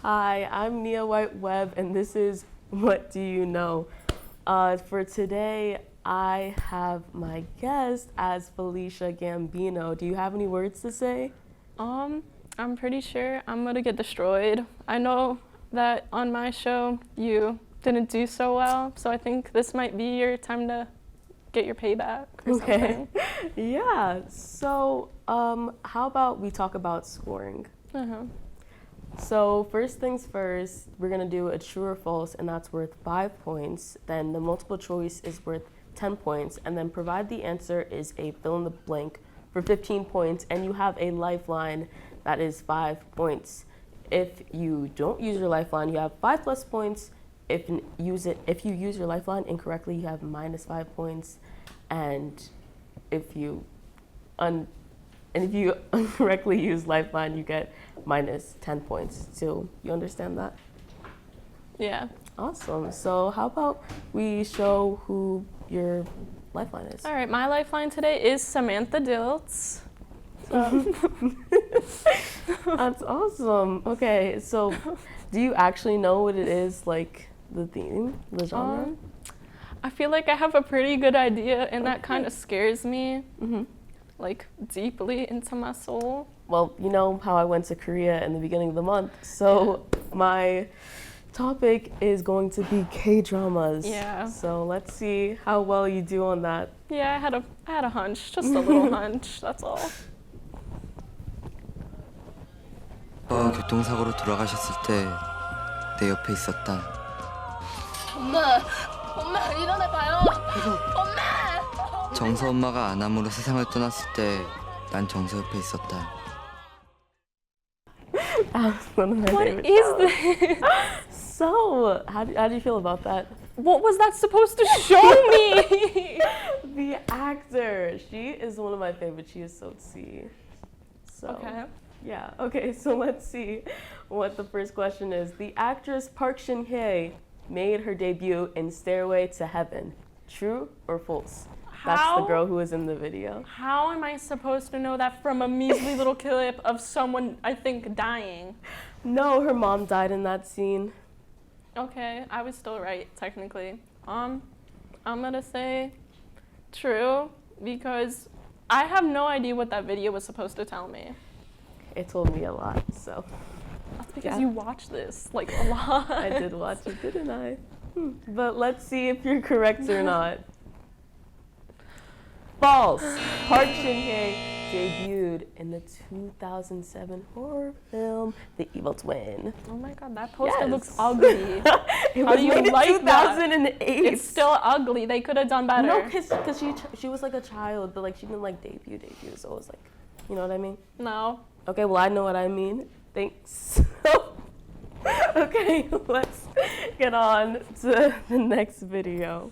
Hi, I'm Nia White-Webb, and this is What Do You Know? For today, I have my guest as Felicia Gambino. Do you have any words to say? I'm pretty sure I'm gonna get destroyed. I know that on my show you didn't do so well, so I think this might be your time to get your payback or something. Yeah, so how about we talk about scoring? So first things first, we're gonna do a true or false, and that's worth 5 points. Then the multiple choice is worth 10 points, and then provide the answer is a fill in the blank for 15 points, and you have a lifeline that is 5 points. If you don't use your lifeline, you have 5 plus points. If you use your lifeline incorrectly, you have minus 5 points, and if you incorrectly use lifeline, you get minus 10 points. So you understand that? Yeah. Awesome. So how about we show who your lifeline is? All right, my lifeline today is Samantha Diltz. So. That's awesome. Okay, so do you actually know what it is, like the theme, the genre? I feel like I have a pretty good idea, and that kind of scares me, like deeply into my soul. Well, you know how I went to Korea in the beginning of the month, so my topic is going to be K-dramas. Yeah. So let's see how well you do on that. Yeah, I had a hunch, just a little hunch, that's all. 교통사고로 돌아가셨을 때 내 옆에 있었다. 엄마 일어나봐요. 엄마. 정서 엄마가 안암으로 세상을 떠났을 때 난 정서 옆에 있었다. One of my What favorite is songs. this? So, how do you feel about that? What was that supposed to show me? The actor, she is one of my favorites. She is so tea. So, Okay. yeah. Okay, so let's see what the first question is. The actress Park Shin-hye made her debut in Stairway to Heaven. True or false? That's the girl who was in the video. How am I supposed to know that from a measly little clip of someone, I think, dying? No, her mom died in that scene. Okay, I was still right, technically. I'm gonna say true, because I have no idea what that video was supposed to tell me. It told me a lot, so. That's because Yeah. you watch this, like, a lot. I did watch it, didn't I? But let's see if you're correct or not. False. Park Shin-hye debuted in the 2007 horror film, The Evil Twin. Oh my god, that poster Yes. looks ugly. It How was do you made in like 2008. It's still ugly. They could have done better. No, because she was like a child, but like she didn't like debut, so it was like, you know what I mean? No. Okay, well I know what I mean. Thanks. Okay, let's get on to the next video.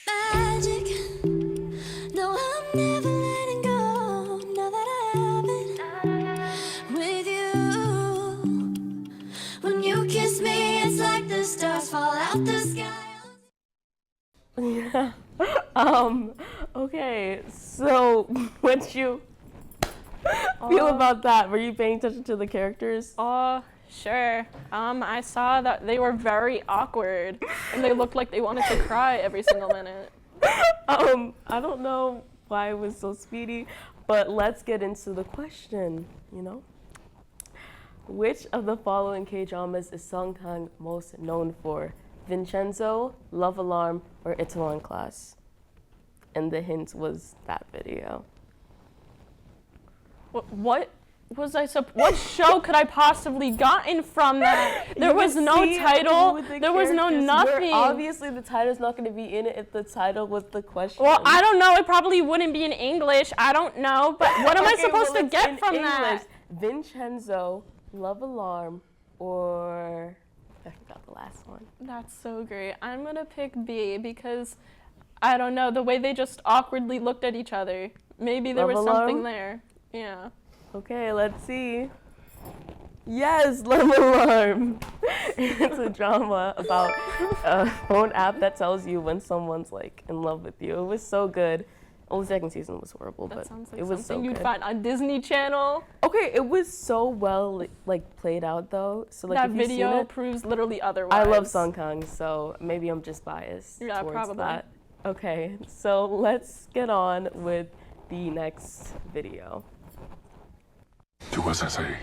Magic. No, I'm never letting go. Now that I have it with you. When you kiss me, it's like the stars fall out the sky. Yeah. Okay, so what you feel about that? Were you paying attention to the characters? Sure. I saw that they were very awkward, and they looked like they wanted to cry every single minute. I don't know why it was so speedy, but let's get into the question, you know? Which of the following K-dramas is Sung Kang most known for? Vincenzo, Love Alarm, or Itaewon Class? And the hint was that video. What was what show could I possibly gotten from that? There was no title. There was no nothing. Obviously, the title's not going to be in it if the title was the question. Well, I don't know. It probably wouldn't be in English. I don't know. But what am I supposed to get from that? Vincenzo, Love Alarm, or I forgot the last one. That's so great. I'm gonna pick B because I don't know, the way they just awkwardly looked at each other. Maybe there was something there. Yeah. Okay, let's see. Yes, Love Alarm. It's a drama about a phone app that tells you when someone's like in love with you. It was so good. Well, the second season was horrible, That but sounds like it was something so you'd good. find on Disney Channel. Okay, it was so well like played out though. So like That if you've seen video it, proves literally otherwise. I love Song Kang, so maybe I'm just biased Yeah, towards probably. that. Okay, so let's get on with the next video. Do as I say,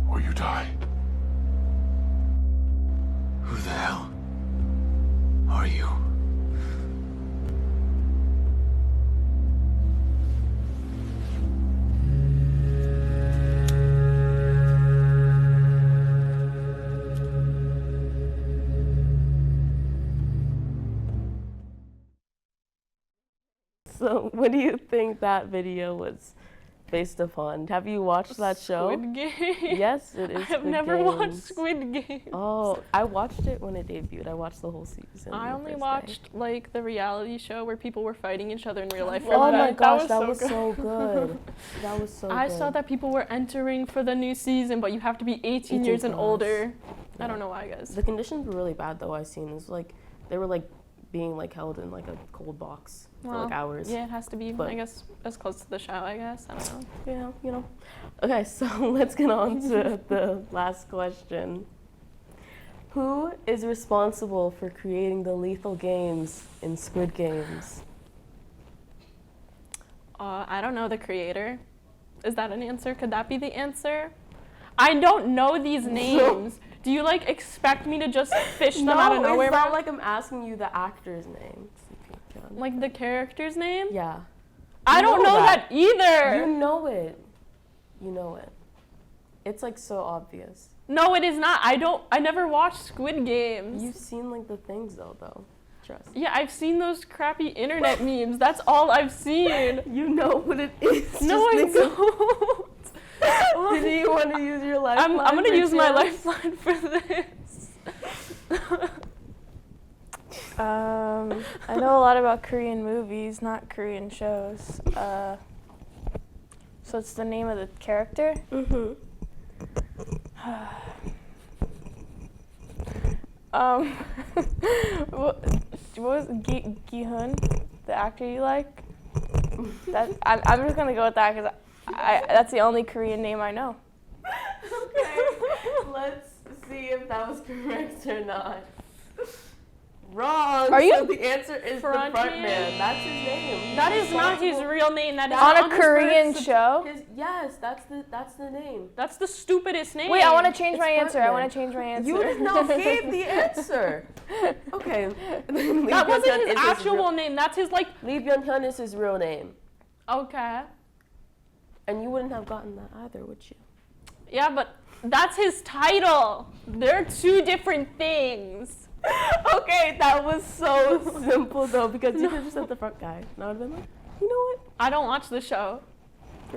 or you die. Who the hell are you? So what do you think that video was based upon? Have you watched that show? Squid Game. Yes, it is. I have Squid never Games. watched Squid Game. Oh, I watched it when it debuted. I watched the whole season. I the only first watched day. like the reality show where people were fighting each other in real life. Oh Remember my that? gosh, that so was good. so good. That was so I good. saw that people were entering for the new season, but you have to be 18 years and plus. older. I Yeah. don't know why, guys. The conditions were really bad though. I seen it's like they were like being like held in like a cold box for like hours. Yeah, it has to be, But- I guess, as close to the show, I guess. I don't know. Yeah, you know. Okay, so let's get on to the last question. Who is responsible for creating the lethal games in Squid Games? I don't know the creator. Is that an answer? Could that be the answer? I don't know these names. Do you like expect me to just fish them out of nowhere? it's not like I'm asking you the actor's name. Like the character's name? Yeah. I You don't know know that. that either. You know it. You know it. It's like so obvious. No, it is not. I never watched Squid Games. You've seen like the things though. Trust. Yeah, I've seen those crappy internet memes. That's all I've seen. You know what it is. No, I Just think of- don't. Do you want to use your lifeline? I'm gonna for use my chance? lifeline for this. I know a lot about Korean movies, not Korean shows. So it's the name of the character. Mm-hmm. What was Gi-hun, the actor you like? I'm just gonna go with that because that's the only Korean name I know. Okay. Let's see if that was correct or not. Wrong. Are you- So the answer is the Frontman? front man. That's his name. That is not his real name. That is On not a his Korean birth- show? Yes, that's the name. That's the stupidest name. Wait, I want to change It's my answer. I Frontman. want to change my answer. You just now gave the answer. Okay. That wasn't his actual name. That's his like. Lee Byung-hyun is his real name. Okay. And you wouldn't have gotten that either, would you? Yeah, but that's his title. They're two different things. Okay, that was so simple though, because you could have just said the front guy. And I would have been like, you know what? I don't watch the show.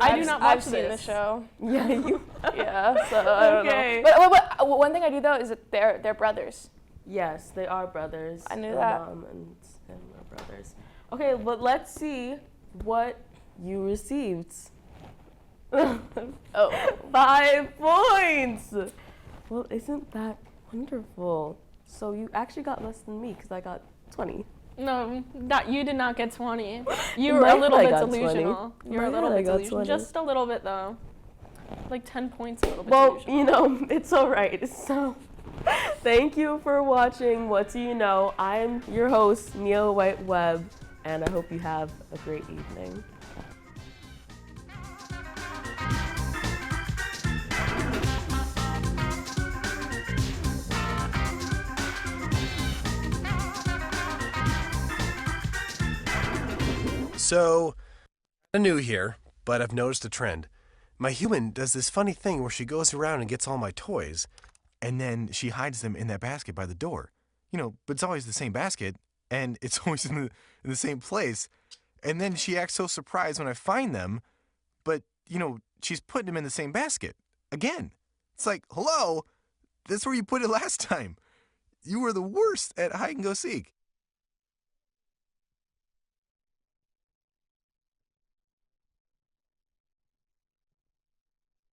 I do not watch I've seen the show. Yeah, you. Yeah, so I don't Okay. know. But one thing I do know is that they're brothers. Yes, they are brothers. I knew Their that. Mom and him are brothers. Okay, but let's see what you received. Oh. 5 points. Well, isn't that wonderful? So you actually got less than me because I got 20. No, that you did not get 20. You In were my a little head I bit got 20. delusional. In You're my a little head I bit got delusional. 20. Just a little bit though. Like 10 points, a little bit Well, delusional. you know, it's all right. So thank you for watching What Do You Know? I'm your host, Neil White Webb, and I hope you have a great evening. So, I'm new here, but I've noticed a trend. My human does this funny thing where she goes around and gets all my toys, and then she hides them in that basket by the door. You know, but it's always the same basket, and it's always in the same place. And then she acts so surprised when I find them, but, you know, she's putting them in the same basket. Again. It's like, hello, that's where you put it last time. You were the worst at hide and go seek.